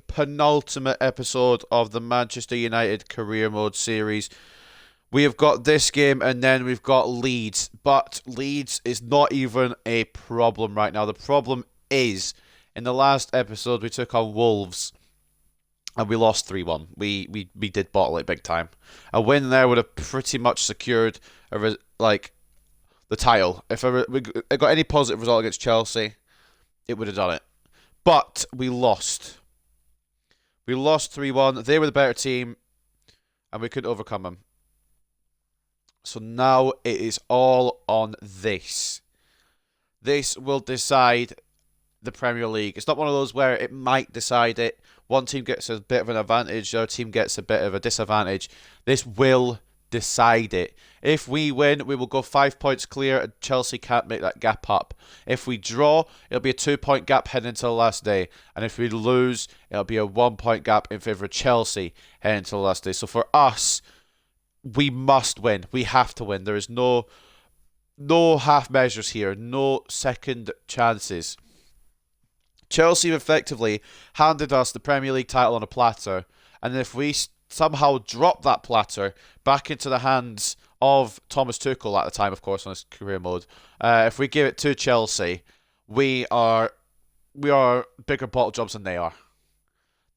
penultimate episode of the Manchester United Career Mode series. We have got this game and then we've got Leeds. But Leeds is not even a problem right now. The problem is, in the last episode, we took on Wolves and we lost 3-1. We did bottle it big time. A win there would have pretty much secured the title. If we got any positive result against Chelsea, it would have done it. But we lost. We lost 3-1. They were the better team, and we couldn't overcome them. So now it is all on this. This will decide the Premier League. It's not one of those where it might decide it. One team gets a bit of an advantage, the other team gets a bit of a disadvantage. This will decide it. If we win, we will go 5 points clear and Chelsea can't make that gap up. If we draw, it'll be a 2-point gap heading into the last day. And if we lose, it'll be a 1-point gap in favour of Chelsea heading into the last day. So for us, we must win. We have to win. There is no half measures here. No second chances. Chelsea effectively handed us the Premier League title on a platter. And if we somehow drop that platter back into the hands of Thomas Tuchel at the time, of course, on his career mode, if we give it to Chelsea, we are bigger bottle jobs than they are.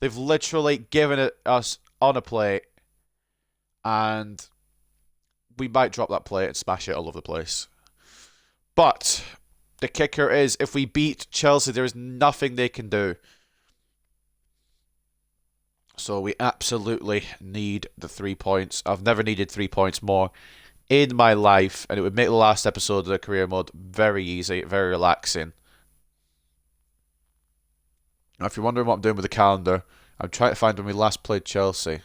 They've literally given it us on a plate, and we might drop that plate and smash it all over the place. But the kicker is, if we beat Chelsea, there is nothing they can do. So we absolutely need the 3 points. I've never needed 3 points more in my life, and it would make the last episode of the career mode very easy, very relaxing. Now, if you're wondering what I'm doing with the calendar, I'm trying to find when we last played Chelsea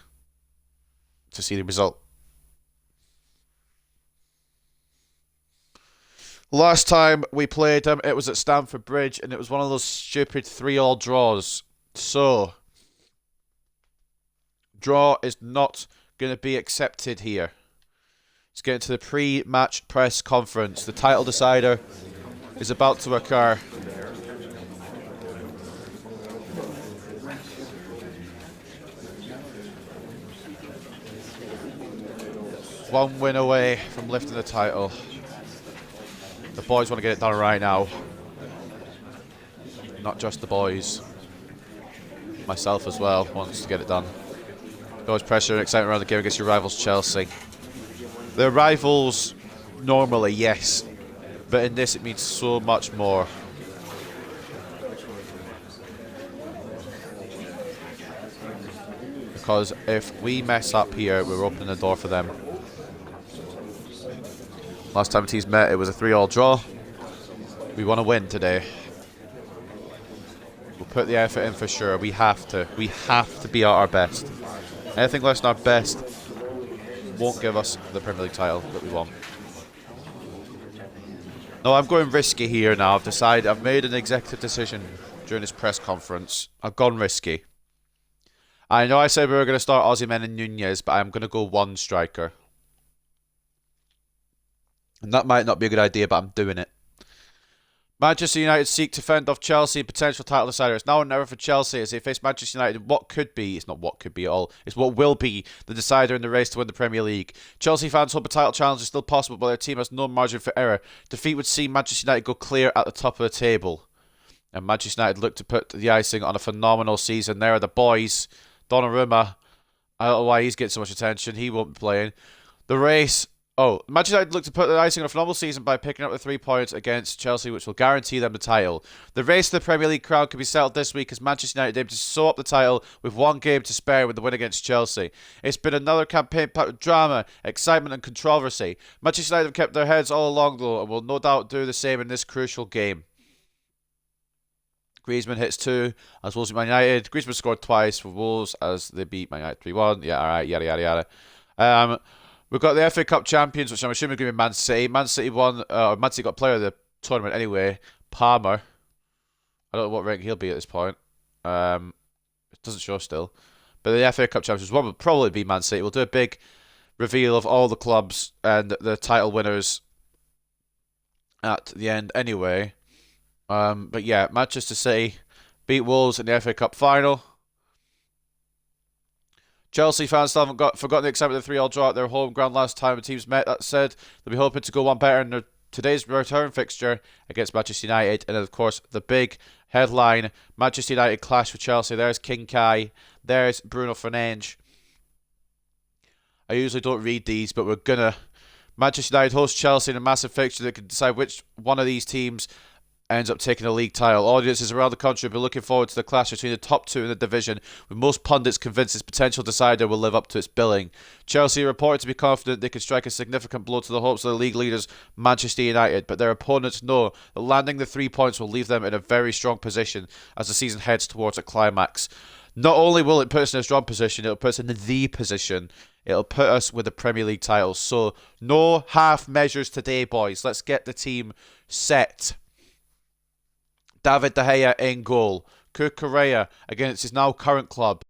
to see the result. Last time we played them, it was at Stamford Bridge, and it was one of those stupid 3-3 draws. So, draw is not going to be accepted here. Let's get into the pre-match press conference. The title decider is about to occur. One win away from lifting the title. The boys want to get it done right now. Not just the boys. Myself as well wants to get it done. Always pressure and excitement around the game against your rivals, Chelsea. They're rivals normally, yes. But in this, it means so much more. Because if we mess up here, we're opening the door for them. Last time the teams met, it was a 3-3 draw. We want to win today. We'll put the effort in for sure. We have to. We have to be at our best. Anything less than our best won't give us the Premier League title that we want. No, I'm going risky here now. I've made an executive decision during this press conference. I've gone risky. I know I said we were going to start Osimhen and Nunez, but I'm going to go one striker. And that might not be a good idea, but I'm doing it. Manchester United seek to fend off Chelsea in potential title decider. It's now or never for Chelsea as they face Manchester United in what could be, it's not what could be at all, it's what will be the decider in the race to win the Premier League. Chelsea fans hope a title challenge is still possible, but their team has no margin for error. Defeat would see Manchester United go clear at the top of the table. And Manchester United look to put the icing on a phenomenal season. There are the boys. Donnarumma, I don't know why he's getting so much attention, he won't be playing. The race... Manchester United look to put the icing on a phenomenal season by picking up the 3 points against Chelsea, which will guarantee them the title. The race to the Premier League crown could be settled this week as Manchester United aim to sew up the title with one game to spare with the win against Chelsea. It's been another campaign packed with drama, excitement and controversy. Manchester United have kept their heads all along though and will no doubt do the same in this crucial game. Griezmann hits 2 as Wolves beat Man United. Griezmann scored twice for Wolves as they beat Man United 3-1. Yeah, alright, yada yada yada. We've got the FA Cup champions, which I'm assuming is going to be Man City. Man City won, Man City got player of the tournament anyway. Palmer. I don't know what rank he'll be at this point. It doesn't show still. But the FA Cup champions, one will probably be Man City. We'll do a big reveal of all the clubs and the title winners at the end anyway. But yeah, Manchester City beat Wolves in the FA Cup final. Chelsea fans still haven't forgotten the excitement of the 3-all draw at their home ground last time the teams met. That said, they'll be hoping to go one better in today's return fixture against Manchester United. And of course, the big headline Manchester United clash with Chelsea. There's King Kai, there's Bruno Fernandes. I usually don't read these, but we're gonna. Manchester United host Chelsea in a massive fixture that could decide which one of these teams ends up taking the league title. Audiences around the country will be looking forward to the clash between the top two in the division, with most pundits convinced this potential decider will live up to its billing. Chelsea are reported to be confident they could strike a significant blow to the hopes of the league leaders Manchester United, but their opponents know that landing the 3 points will leave them in a very strong position as the season heads towards a climax. Not only will it put us in a strong position, it'll put us in the position. It'll put us with the Premier League title. So, no half measures today, boys. Let's get the team set. David De Gea in goal. Cucurella against his now current club.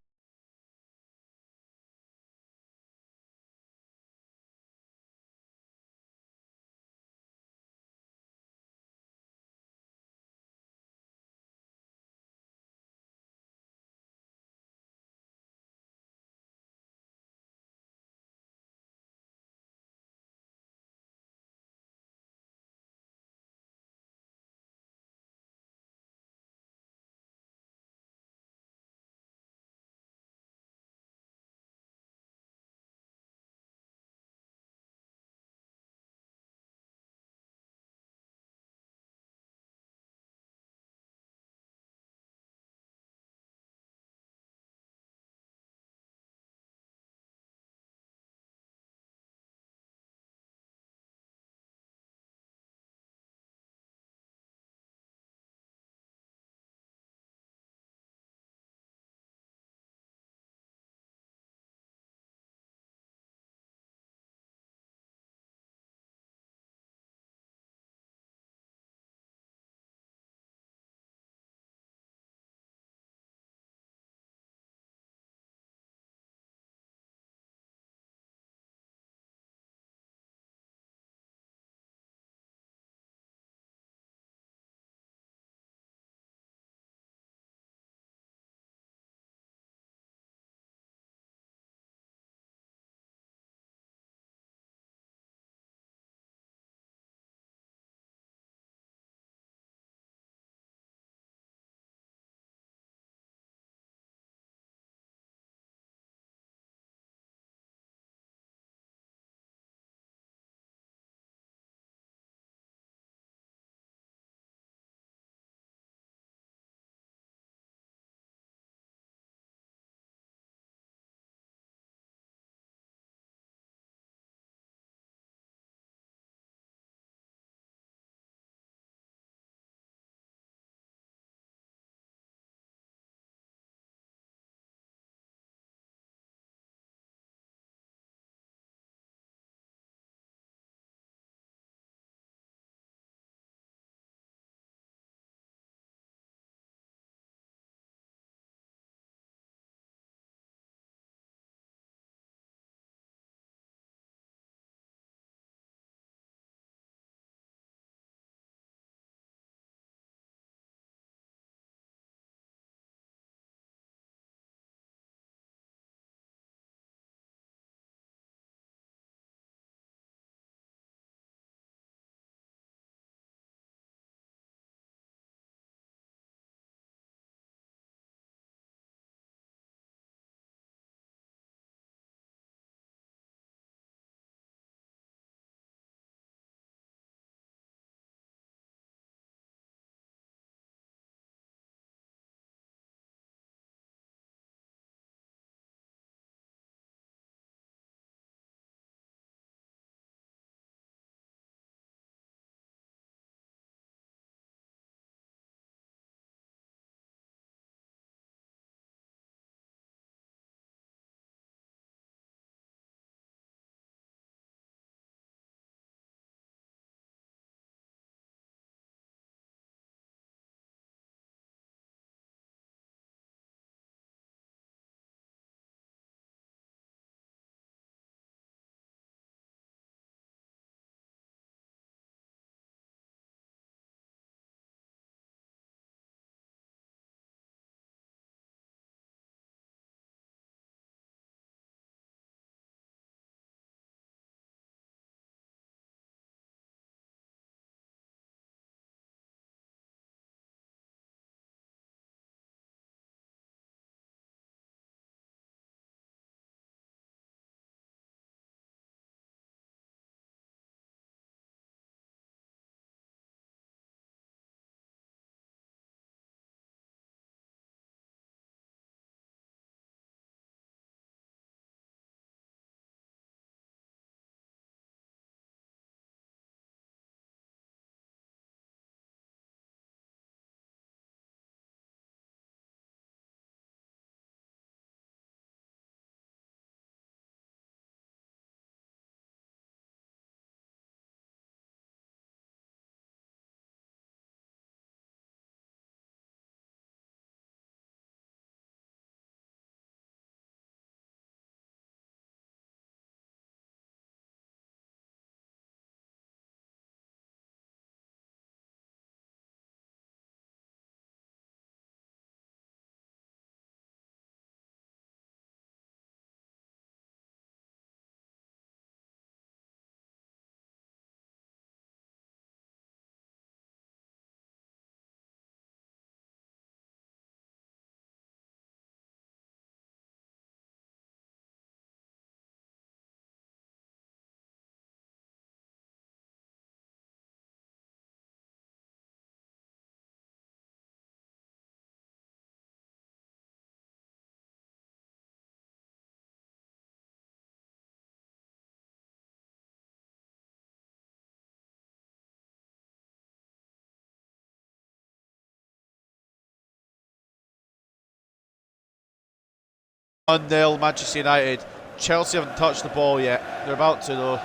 1-0 Manchester United. Chelsea haven't touched the ball yet. They're about to though.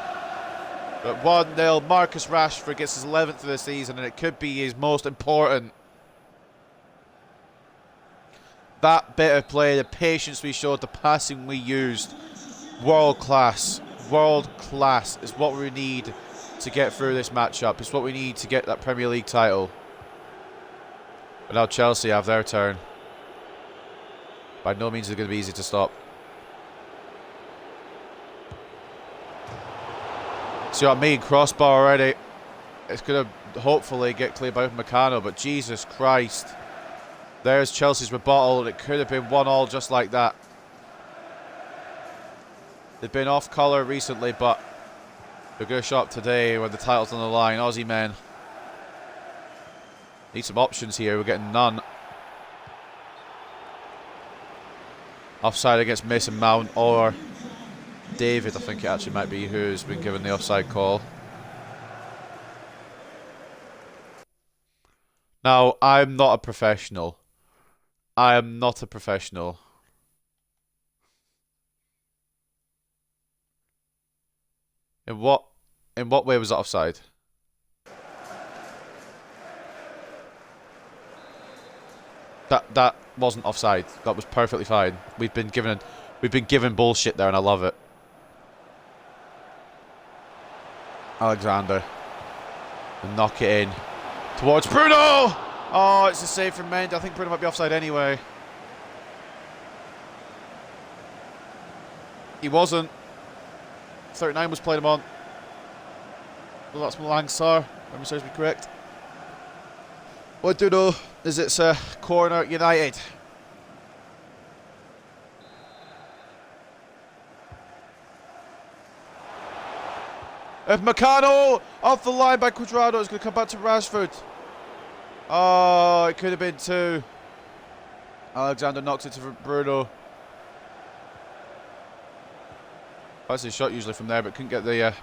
But 1-0. Marcus Rashford gets his 11th of the season, and it could be his most important. That bit of play, the patience we showed, the passing we used, world class. World class is what we need to get through this matchup. It's what we need to get that Premier League title. But now Chelsea have their turn. By no means is it going to be easy to stop. See what I mean? Crossbar already. It's going to hopefully get cleared by Meccano, but Jesus Christ. There's Chelsea's rebuttal, and it could have been 1-1 just like that. They've been off colour recently, but they're going to show up today when the title's on the line. Aussie men. Need some options here. We're getting none. Offside against Mason Mount or David, I think it actually might be, who's been given the offside call. Now, I'm not a professional. I am not a professional. In what way was that offside? That wasn't offside. That was perfectly fine. We've been given bullshit there, and I love it. Alexander. And knock it in. Towards Bruno! Oh, it's a save from Mendy. I think Bruno might be offside anyway. He wasn't. 39 was played him on. Well, that's Malangsar. Memory serves me correct. What I do know is it's a corner United. If Meccano off the line by Cuadrado, it's going to come back to Rashford. Oh, it could have been 2. Alexander knocks it to Bruno. That's his shot usually from there, but couldn't get the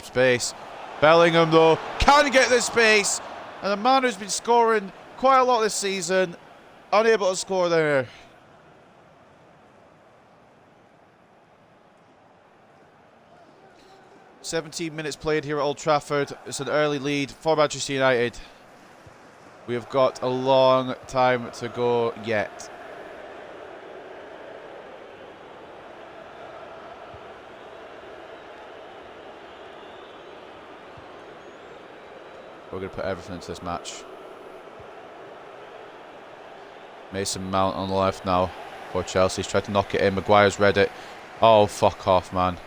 space. Bellingham, though, can get the space. And a man who's been scoring quite a lot this season, unable to score there. "17 minutes played here at Old Trafford. It's an early lead for Manchester United. We have got a long time to go yet. We're going to put everything into this match. Mason Mount on the left now for Chelsea. He's tried to knock it in. Maguire's read it. Oh, fuck off, man.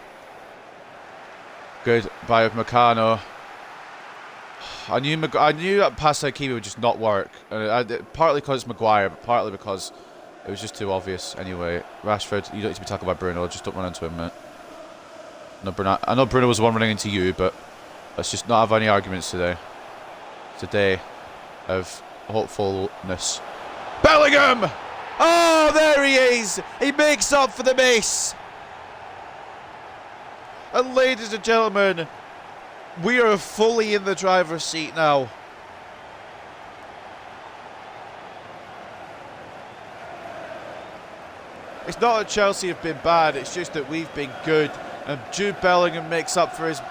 Good by Meccano. I knew that pass to Hakimi would just not work. Partly because it's Maguire, but partly because it was just too obvious. Anyway, Rashford, you don't need to be talking about Bruno. Just don't run into him, mate. No, Bruno. I know Bruno was the one running into you, but let's just not have any arguments today. It's a day of hopefulness. Bellingham! Oh, there he is! He makes up for the miss! And ladies and gentlemen, we are fully in the driver's seat now. It's not that Chelsea have been bad, it's just that we've been good. And Jude Bellingham makes up for his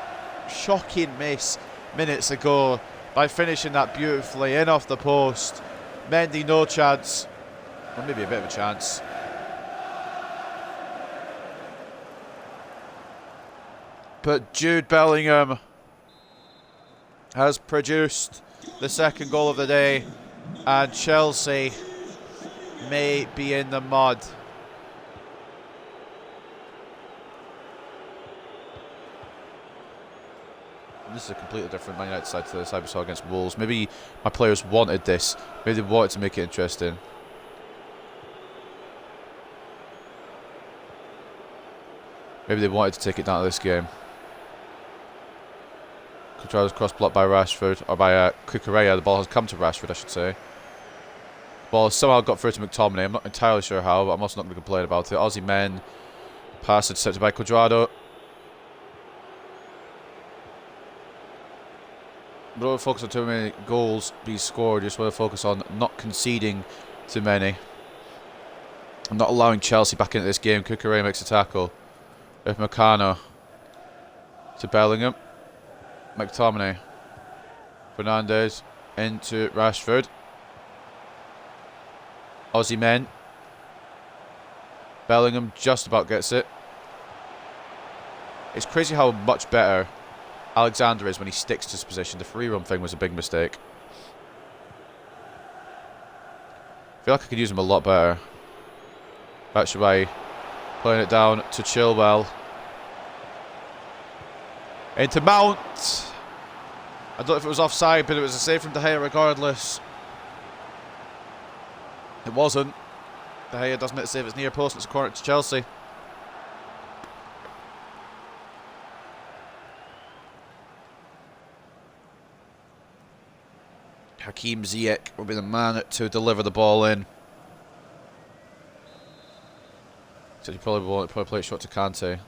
shocking miss minutes ago by finishing that beautifully in off the post. Mendy, no chance. Or maybe a bit of a chance. But Jude Bellingham has produced the second goal of the day, and Chelsea may be in the mud. And this is a completely different Man United side to the side we saw against Wolves. Maybe my players wanted this. Maybe they wanted to make it interesting. Maybe they wanted to take it down to this game. Cuadrado's cross blocked by Rashford, or by Cucurella. The ball has come to Rashford, I should say. Ball somehow got through to McTominay. I'm not entirely sure how, but I'm also not going to complain about it. Aussie men. Pass intercepted by Cuadrado. We don't focus on too many goals being scored. Just want to focus on not conceding too many. I'm not allowing Chelsea back into this game. Cucurella makes a tackle. With Meccano to Bellingham. McTominay. Fernandes into Rashford. Aussie men. Bellingham just about gets it. It's crazy how much better Alexander is when he sticks to his position. The free run thing was a big mistake. I feel like I could use him a lot better. Batshuayi playing it down to Chilwell. Into Mount. I don't know if it was offside, but it was a save from De Gea regardless. It wasn't. De Gea does make the save. It's near post. It's a corner to Chelsea. Hakim Ziyech will be the man to deliver the ball in. So he probably play it short to Kante.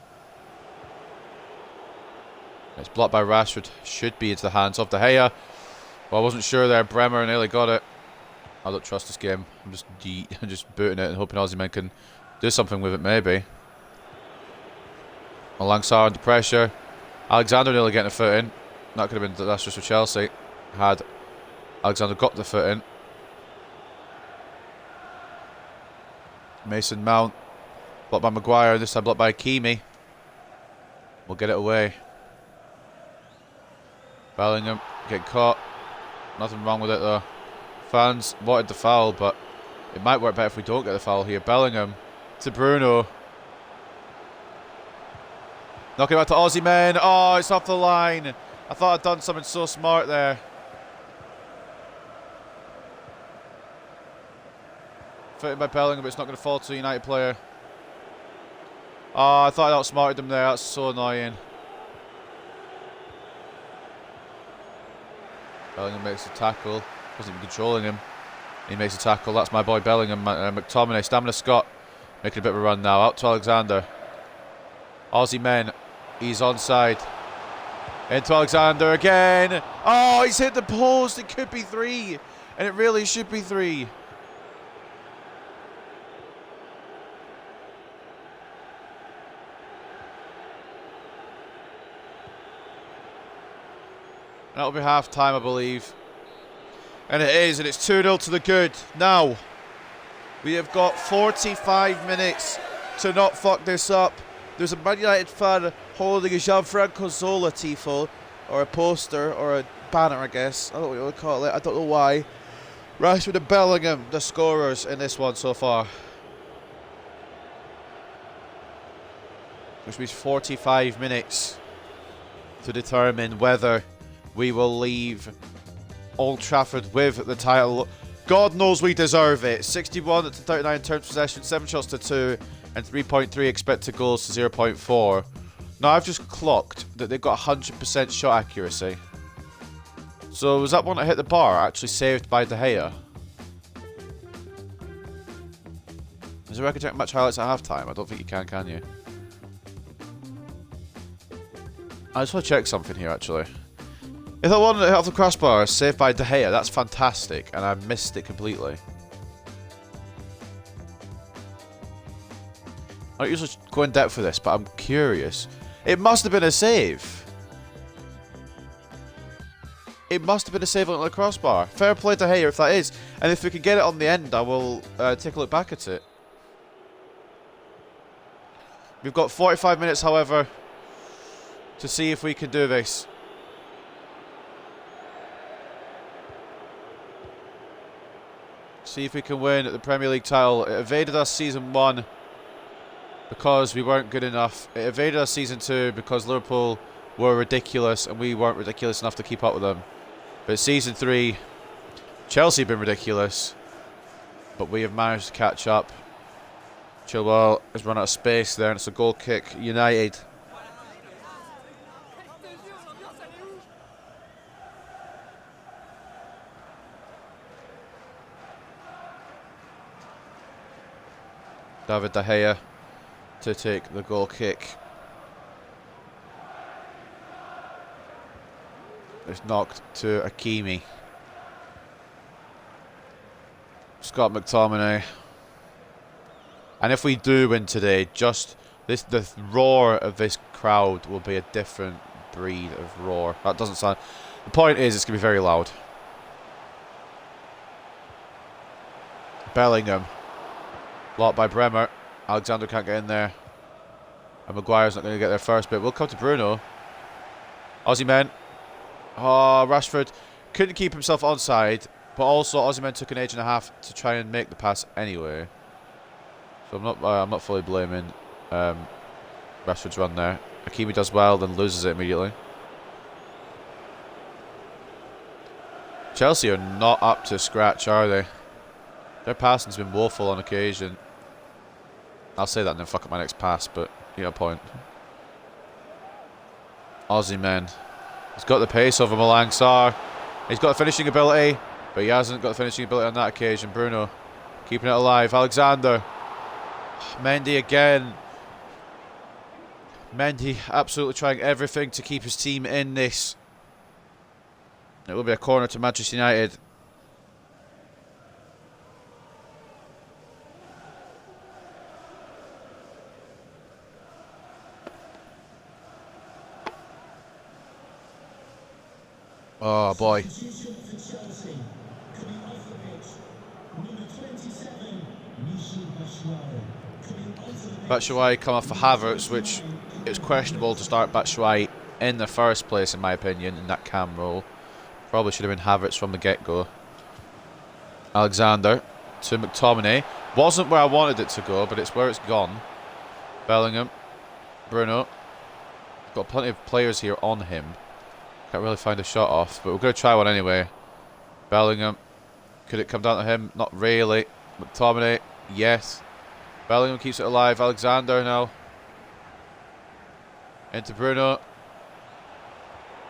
It's blocked by Rashford. Should be into the hands of De Gea. Well, I wasn't sure there. Bremer nearly got it. I don't trust this game. I'm just booting it and hoping Aussie men can do something with it, maybe. Alongside under pressure. Alexander nearly getting a foot in. That could have been disastrous for Chelsea. Had Alexander got the foot in. Mason Mount. Blocked by Maguire. This time blocked by Hakimi. We'll get it away. Bellingham getting caught. Nothing wrong with it though. Fans wanted the foul, but it might work better if we don't get the foul here. Bellingham to Bruno. Knocking it back to Aussie men. Oh, it's off the line. I thought I'd done something so smart there. Fitted by Bellingham, but it's not going to fall to a United player. Oh, I thought I outsmarted them there. That's so annoying. Bellingham makes a tackle. Wasn't even controlling him. He makes a tackle. That's my boy Bellingham. McTominay. Stamina Scott making a bit of a run now. Out to Alexander. Aussie men. He's onside. Into Alexander again. Oh, he's hit the post. It could be 3. And it really should be 3. That'll be half time, I believe. And it is, and it's 2-0 to the good. Now, we have got 45 minutes to not fuck this up. There's a Man United fan holding a Gianfranco Zola tifo, or a poster, or a banner, I guess. I don't know what you would call it. I don't know why. Rashford and Bellingham, the scorers in this one so far. Which means 45 minutes to determine whether we will leave Old Trafford with the title. God knows we deserve it. 61 to 39 turns possession, 7 shots to 2, and 3.3 expected goals to 0.4. Now I've just clocked that they've got 100% shot accuracy. So was that one that hit the bar actually saved by De Gea? Is there a way I can check match highlights at halftime? I don't think you can you? I just want to check something here actually. If that one that hit off the crossbar is saved by De Gea, that's fantastic, and I missed it completely. I don't usually go in depth for this, but I'm curious. It must have been a save. It must have been a save on the crossbar. Fair play to De Gea if that is. And if we can get it on the end, I will take a look back at it. We've got 45 minutes, however, to see if we can do this. See if we can win the Premier League title. It evaded us season 1 because we weren't good enough. It evaded us season 2 because Liverpool were ridiculous and we weren't ridiculous enough to keep up with them. But season 3, Chelsea have been ridiculous, but we have managed to catch up. Chilwell has run out of space there, and it's a goal kick. United. David De Gea to take the goal kick. It's knocked to Hakimi. Scott McTominay. And if we do win today, just the roar of this crowd will be a different breed of roar. That doesn't sound... The point is, it's going to be very loud. Bellingham. Blocked by Bremer. Alexander can't get in there. And Maguire's not going to get there first, but we'll come to Bruno. Aussie men. Oh, Rashford couldn't keep himself onside, but also Aussie men took an age and a half to try and make the pass anyway. So I'm not fully blaming Rashford's run there. Hakimi does well, then loses it immediately. Chelsea are not up to scratch, are they? Their passing's been woeful on occasion. I'll say that and then fuck up my next pass, but you got a point. Aussie men. He's got the pace over Malang Sarr. He's got the finishing ability, but he hasn't got the finishing ability on that occasion. Bruno keeping it alive. Alexander. Mendy again. Mendy absolutely trying everything to keep his team in this. It will be a corner to Manchester United. Oh boy. Batshuayi come off for Havertz, which it's questionable to start Batshuayi in the first place, in my opinion, in that cam role. Probably should have been Havertz from the get-go. Alexander to McTominay. Wasn't where I wanted it to go, but it's where it's gone. Bellingham. Bruno. Got plenty of players here on him. Can't really find a shot off, but we're going to try one anyway. Bellingham. Could it come down to him? Not really. McTominay. Yes. Bellingham keeps it alive. Alexander now. Into Bruno.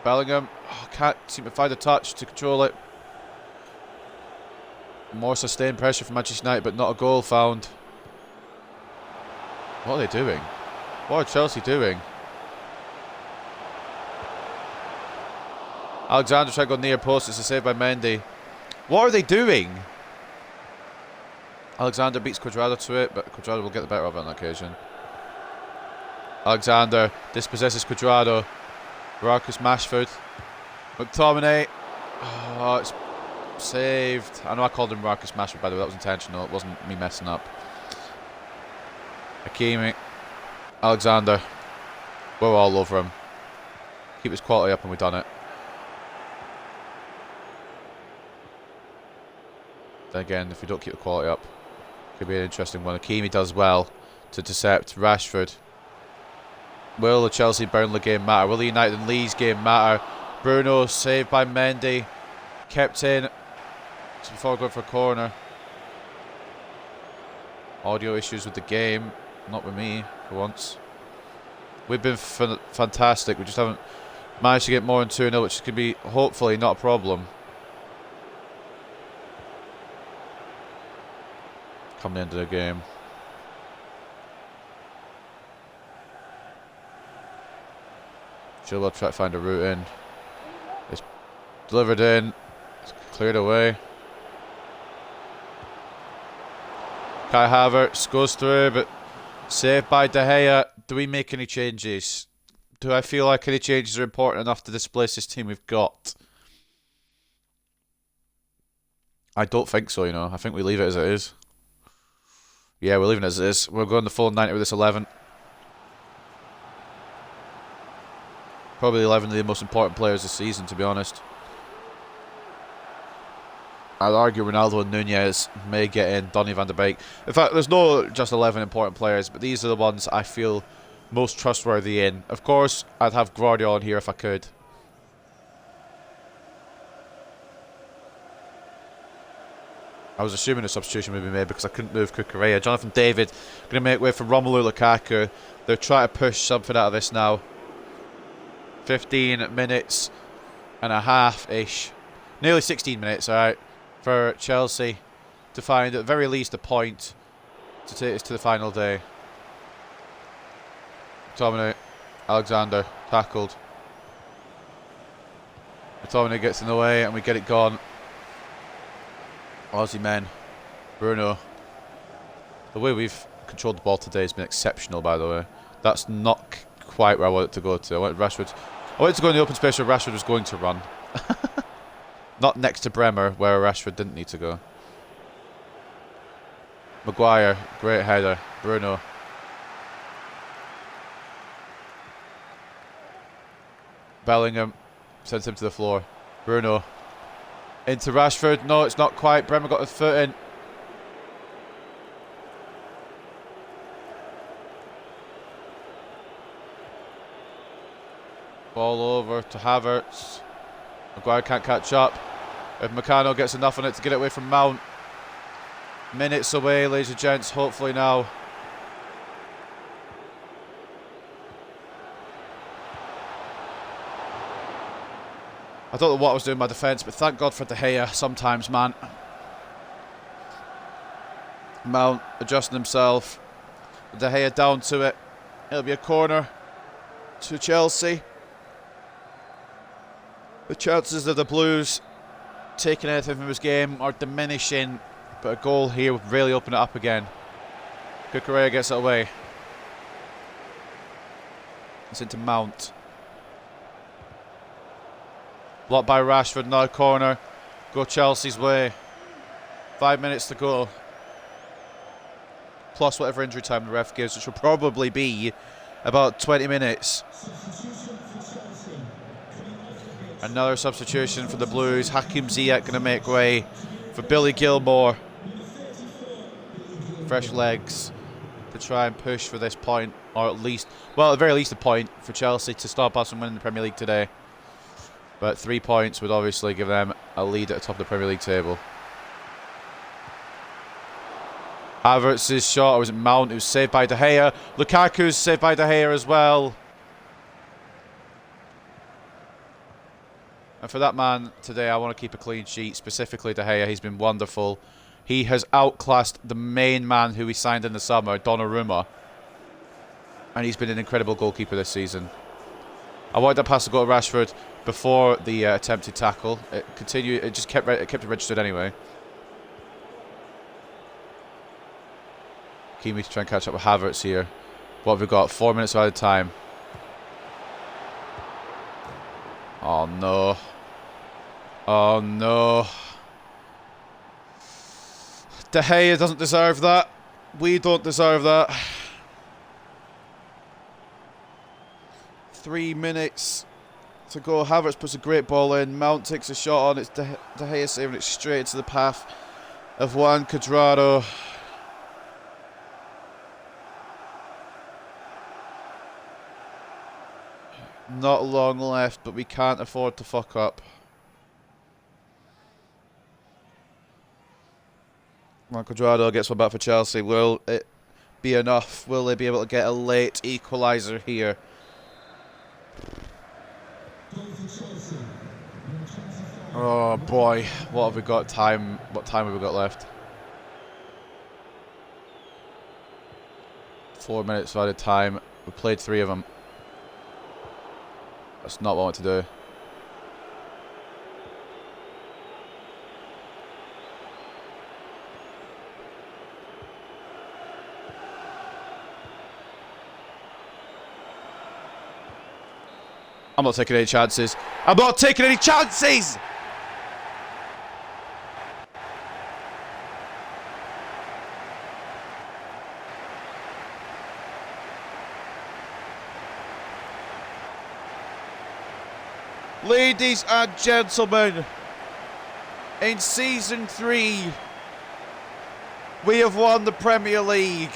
Bellingham. Oh, can't seem to find a touch to control it. More sustained pressure from Manchester United, but not a goal found. What are they doing? What are Chelsea doing? Alexander trying to go near post. It's a save by Mendy. What are they doing? Alexander beats Cuadrado to it, but Cuadrado will get the better of it on that occasion. Alexander dispossesses Cuadrado. Marcus Rashford. McTominay. Oh, it's saved. I know I called him Marcus Rashford, by the way. That was intentional. It wasn't me messing up. Hakimi. Alexander. We're all over him. Keep his quality up and we've done it. Then again, if we don't keep the quality up, could be an interesting one. Hakimi does well to intercept Rashford. Will the Chelsea-Burnley game matter? Will the United and Leeds game matter? Bruno saved by Mendy. Kept in before going for a corner. Audio issues with the game. Not with me, for once. We've been fantastic. We just haven't managed to get more than 2-0, which could be, hopefully, not a problem. Come the end of the game. Chilwell try to find a route in. It's delivered in. It's cleared away. Kai Havertz goes through, but saved by De Gea. Do we make any changes? Do I feel like any changes are important enough to displace this team we've got? I don't think so, you know. I think we leave it as it is. Yeah, we're leaving it as it is. We're going the full 90 with this 11. Probably 11 of the most important players this season, to be honest. I'd argue Ronaldo and Nunez may get in, Donny van der Beek. In fact, there's no just 11 important players, but these are the ones I feel most trustworthy in. Of course, I'd have Guardiola in here if I could. I was assuming a substitution would be made because I couldn't move Cucurella. Jonathan David going to make way for Romelu Lukaku. They're trying to push something out of this now. 15 minutes and a half-ish. Nearly 16 minutes, alright, for Chelsea to find at the very least a point to take us to the final day. McTominay, Alexander, tackled. McTominay gets in the way and we get it gone. Aussie men. Bruno. The way we've controlled the ball today has been exceptional, by the way. That's not quite where I want it to go to. I wanted to go in the open space where Rashford was going to run. Not next to Bremer, where Rashford didn't need to go. Maguire, great header. Bruno. Bellingham sends him to the floor. Bruno. Into Rashford. No, it's not quite. Bremer got his foot in. Ball over to Havertz. Maguire can't catch up. If Meccano gets enough on it to get it away from Mount. Minutes away, ladies and gents, hopefully now. I don't know what I was doing in my defence, but thank God for De Gea sometimes, man. Mount adjusting himself. De Gea down to it. It'll be a corner to Chelsea. The chances of the Blues taking anything from this game are diminishing, but a goal here would really open it up again. Cucurella gets it away. It's into Mount. Blocked by Rashford, now corner. Go Chelsea's way. 5 minutes to go. Plus whatever injury time the ref gives, which will probably be about 20 minutes. Another substitution for the Blues. Hakim Ziyech going to make way for Billy Gilmore. Fresh legs to try and push for this point, or at least, well, at the very least a point for Chelsea to stop us from winning the Premier League today. But 3 points would obviously give them a lead at the top of the Premier League table. Havertz's shot, or was it Mount, who was saved by De Gea. Lukaku's saved by De Gea as well. And for that man today, I want to keep a clean sheet, specifically De Gea. He's been wonderful. He has outclassed the main man who we signed in the summer, Donnarumma. And he's been an incredible goalkeeper this season. I wanted that pass to go to Rashford before the attempted tackle. It continued. It just kept it registered anyway. Kimi to try and catch up with Havertz here. What have we got? 4 minutes out of time. Oh no. Oh no. De Gea doesn't deserve that. We don't deserve that. 3 minutes to go. Havertz puts a great ball in. Mount takes a shot on. It's De Gea saving it straight into the path of Juan Cuadrado. Not long left, but we can't afford to fuck up. Juan Cuadrado gets one back for Chelsea. Will it be enough? Will they be able to get a late equaliser here? Oh boy, what have we got time? What time have we got left? 4 minutes out of time. We played 3 of them. That's not what I want to do. I'm not taking any chances. I'm not taking any chances! Ladies and gentlemen, in Season 3, we have won the Premier League.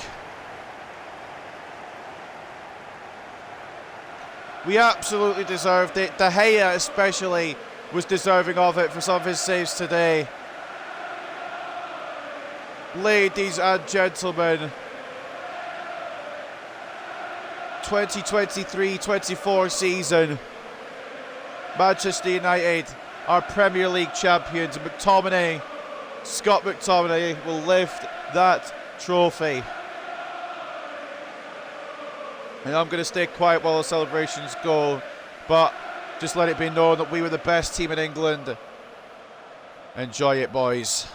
We absolutely deserved it. De Gea especially was deserving of it for some of his saves today. Ladies and gentlemen, 2023-24 season, Manchester United are Premier League champions. McTominay, Scott McTominay, will lift that trophy. And I'm going to stay quiet while the celebrations go, but just let it be known that we were the best team in England. Enjoy it, boys.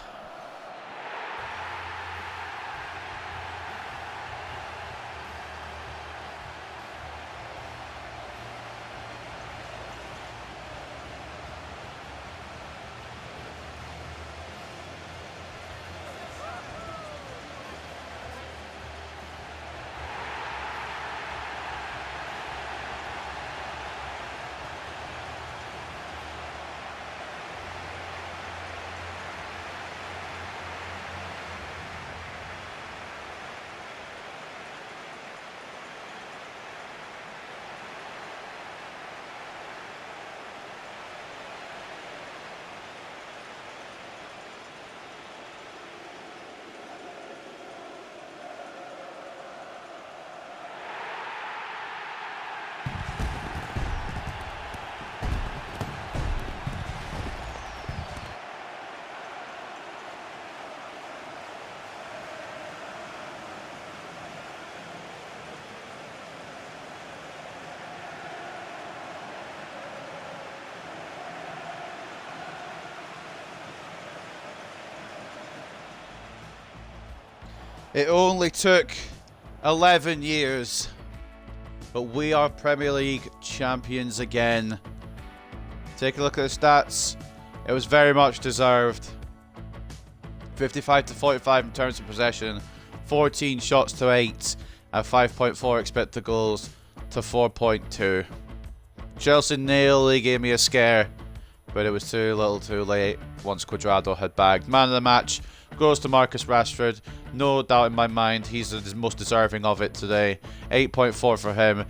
It only took 11 years, but we are Premier League champions again. Take a look at the stats. It was very much deserved. 55 to 45 in terms of possession, 14 shots to 8, and 5.4 expected goals to 4.2. Chelsea nearly gave me a scare, but it was too little too late once Cuadrado had bagged. Man of the match goes to Marcus Rashford. No doubt in my mind, he's the most deserving of it today. 8.4 for him.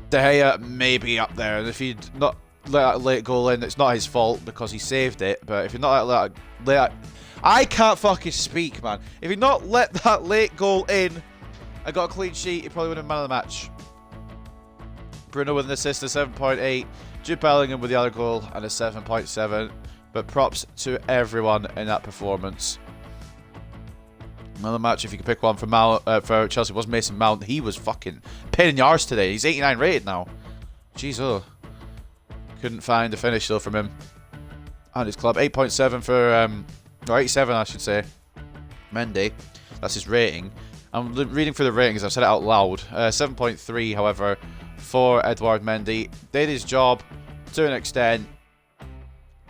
De Gea may be up there, and if he'd not let that late goal in, it's not his fault because he saved it. But if you're not let that, I can't fucking speak, man. If he'd not let that late goal in, I got a clean sheet, he probably would have been man of the match. Bruno with an assist of 7.8. Jude Bellingham with the other goal and a 7.7. But props to everyone in that performance. Another match, if you could pick one for Chelsea, was Mason Mount. He was fucking pain in the arse today. He's 89 rated now. Jeez, oh. Couldn't find a finish though from him. And his club. 8.7 for, or 87 I should say. Mendy. That's his rating. I'm reading through the ratings, I've said it out loud. 7.3, however, for Edouard Mendy. Did his job to an extent.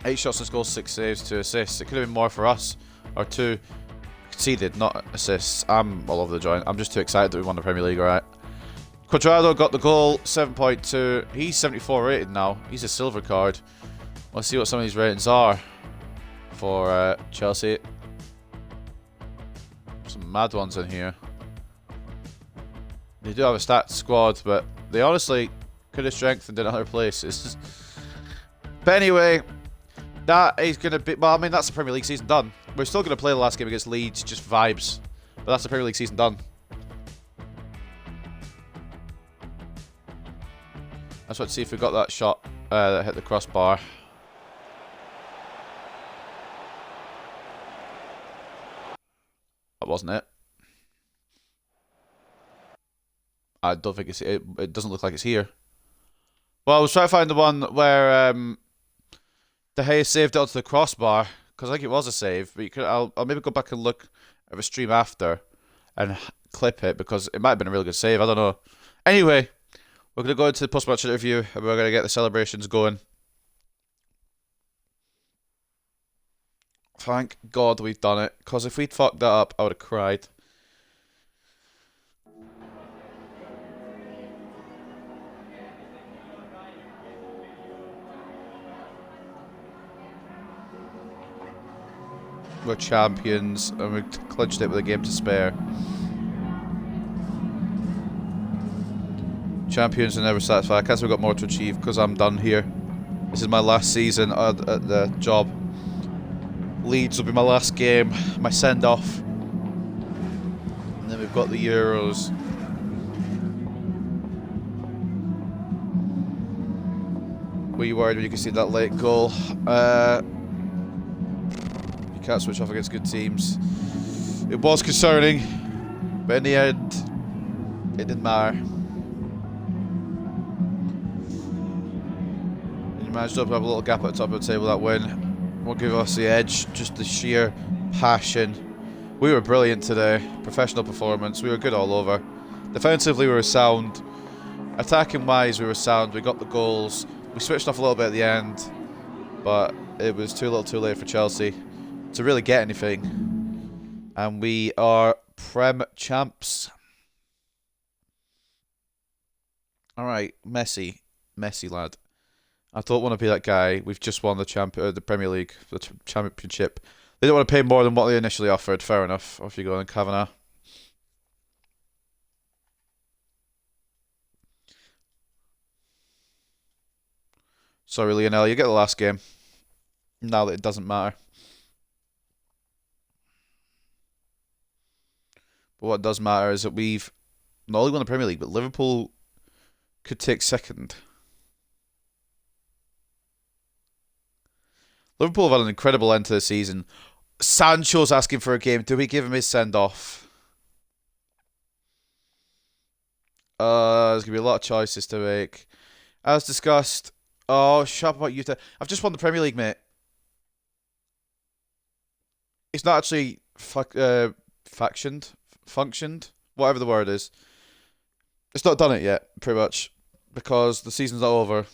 8 shots and goals, 6 saves, 2 assists. It could have been more for us. Or 2 conceded, not assists. I'm all over the joint. I'm just too excited that we won the Premier League, alright? Cuadrado got the goal, 7.2. He's 74 rated now. He's a silver card. Let's see what some of these ratings are for Chelsea. Some mad ones in here. They do have a stats squad, but they honestly could have strengthened in other places. But anyway, that is going to be... Well, I mean, that's the Premier League season done. We're still going to play the last game against Leeds, just vibes. But that's the Premier League season done. Let's see if we got that shot that hit the crossbar. That wasn't it. I don't think it doesn't look like it's here. Well, I was trying to find the one where De Gea saved it onto the crossbar, because I think it was a save. But I'll maybe go back and look at the stream after and clip it, because it might have been a really good save. I don't know. Anyway, we're going to go into the post-match interview and we're going to get the celebrations going. Thank God we've done it, because if we'd fucked that up, I would have cried. We're champions, and we clinched it with a game to spare. Champions are never satisfied. I guess we've got more to achieve because I'm done here. This is my last season at the job. Leeds will be my last game, my send-off. And then we've got the Euros. Were you worried when you could see that late goal? Can't switch off against good teams. It was concerning, but in the end, it didn't matter. And you managed to open up a little gap at the top of the table. That win will give us the edge. Just the sheer passion. We were brilliant today. Professional performance. We were good all over. Defensively, we were sound. Attacking wise, we were sound. We got the goals. We switched off a little bit at the end, but it was too little too late for Chelsea to really get anything. And we are Prem champs. Alright, Messi, lad. I don't want to be that guy. We've just won the Premier League, the championship. They don't want to pay more than what they initially offered. Fair enough. Off you go then, Kavanagh. Sorry, Lionel, you get the last game. Now that it doesn't matter. But what does matter is that we've not only won the Premier League, but Liverpool could take second. Liverpool have had an incredible end to the season. Sancho's asking for a game. Do we give him his send-off? There's going to be a lot of choices to make. As discussed... Oh, shut up about Utah. I've just won the Premier League, mate. It's not actually factioned. functioned, whatever the word is. It's not done it yet, pretty much, because the season's not over.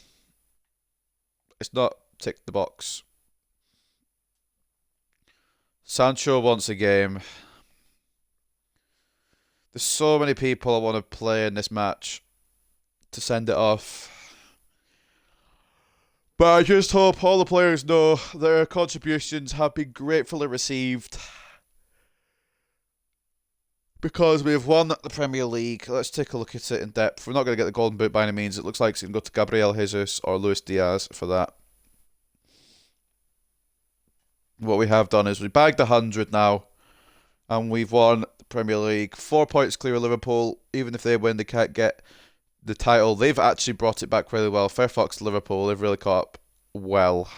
It's not ticked the box. Sancho wants a game. There's so many people I want to play in this match to send it off. But I just hope all the players know their contributions have been gratefully received. Because we have won the Premier League. Let's take a look at it in depth. We're not going to get the Golden Boot by any means. It looks like it's going to go to Gabriel Jesus or Luis Diaz for that. What we have done is we bagged 100 now. And we've won the Premier League. 4 points clear of Liverpool. Even if they win, they can't get the title. They've actually brought it back really well. Fair fucks to Liverpool. They've really caught up well.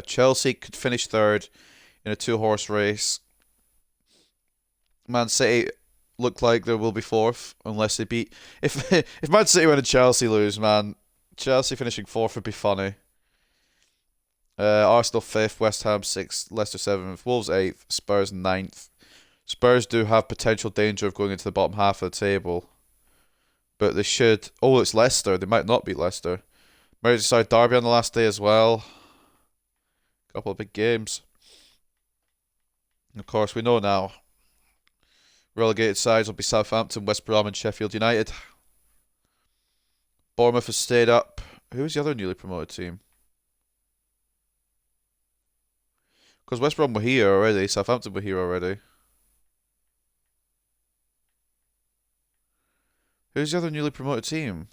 Chelsea could finish third in a 2-horse race. Man City look like they will be fourth unless they beat. If Man City win and Chelsea lose, man, Chelsea finishing fourth would be funny. Arsenal 5th, West Ham 6th, Leicester 7th, Wolves 8th, Spurs 9th. Spurs do have potential danger of going into the bottom half of the table. But they should... Oh, it's Leicester. They might not beat Leicester. Merseyside derby on the last day as well. Couple of big games. And of course, we know now. Relegated sides will be Southampton, West Brom and Sheffield United. Bournemouth has stayed up. Who is the other newly promoted team? Because West Brom were here already. Southampton were here already. Who's the other newly promoted team?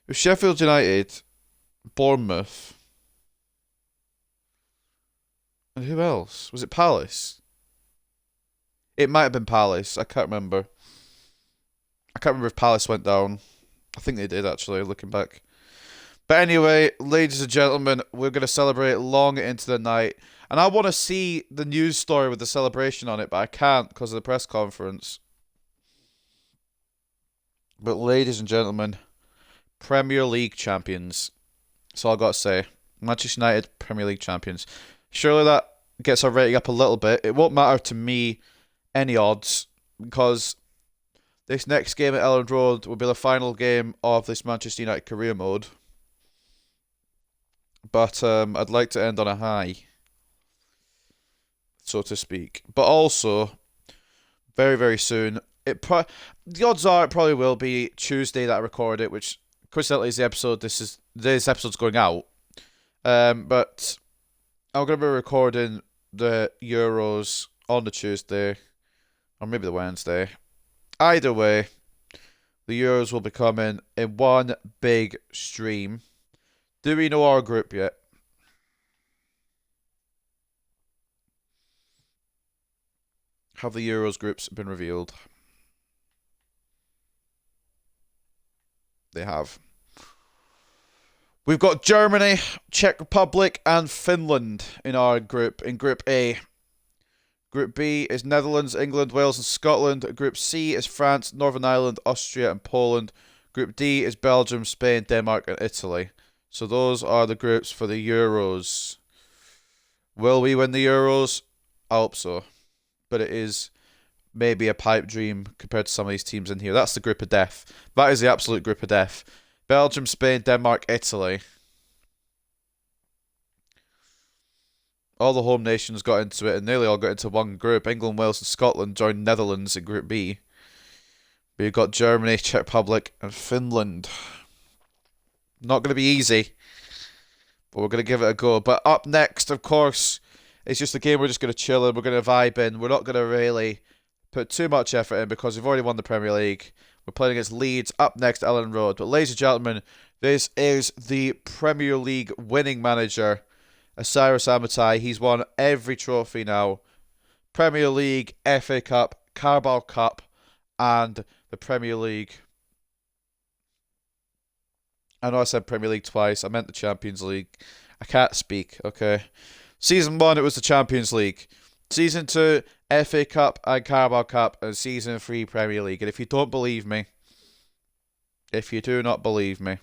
It was Sheffield United, Bournemouth, and who else? Was it Palace? It might have been Palace. I can't remember. I can't remember if Palace went down. I think they did, actually, looking back. But anyway, ladies and gentlemen, we're going to celebrate long into the night. And I want to see the news story with the celebration on it, but I can't because of the press conference. But ladies and gentlemen, Premier League champions. That's all I've got to say. Manchester United, Premier League champions. Surely that gets our rating up a little bit. It won't matter to me any odds because this next game at Elland Road will be the final game of this Manchester United career mode. But I'd like to end on a high, so to speak. But also, very, very soon, the odds are it probably will be Tuesday that I record it, which coincidentally is the episode. This episode's going out. But I'm going to be recording the Euros on the Tuesday, or maybe the Wednesday. Either way, the Euros will be coming in one big stream. Do we know our group yet? Have the Euros groups been revealed? They have. We've got Germany, Czech Republic, and Finland in our group, in Group A. Group B is Netherlands, England, Wales, and Scotland. Group C is France, Northern Ireland, Austria, and Poland. Group D is Belgium, Spain, Denmark, and Italy. So those are the groups for the Euros. Will we win the Euros? I hope so. But it is maybe a pipe dream compared to some of these teams in here. That's the group of death. That is the absolute group of death. Belgium, Spain, Denmark, Italy. All the home nations got into it and nearly all got into one group. England, Wales, and Scotland joined Netherlands in Group B. We've got Germany, Czech Republic, and Finland. Not going to be easy, but we're going to give it a go. But up next, of course, it's just a game we're just going to chill in. We're going to vibe in. We're not going to really put too much effort in because we've already won the Premier League. We're playing against Leeds up next, Elland Road. But ladies and gentlemen, this is the Premier League winning manager, Cyrus Amatai. He's won every trophy now. Premier League, FA Cup, Carabao Cup, and the Premier League. I know I said Premier League twice. I meant the Champions League. I can't speak, okay? Season 1, it was the Champions League. Season 2, FA Cup and Carabao Cup. And Season 3, Premier League. And if you don't believe me, if you do not believe me,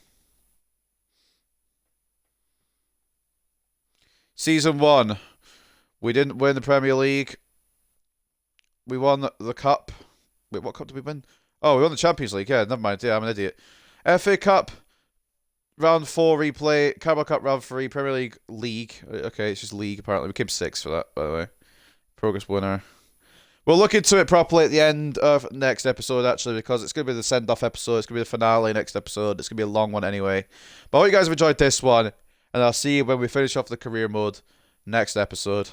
Season 1. We didn't win the Premier League. We won the Cup. Wait, what cup did we win? Oh, we won the Champions League. Yeah, never mind. Yeah, I'm an idiot. FA Cup. Round 4 replay. Carabao Cup round 3. Premier League. Okay, it's just league apparently. We came 6th for that, by the way. Progress winner. We'll look into it properly at the end of next episode, actually, because it's going to be the send-off episode. It's going to be the finale next episode. It's going to be a long one anyway. But I hope you guys have enjoyed this one, and I'll see you when we finish off the career mode next episode.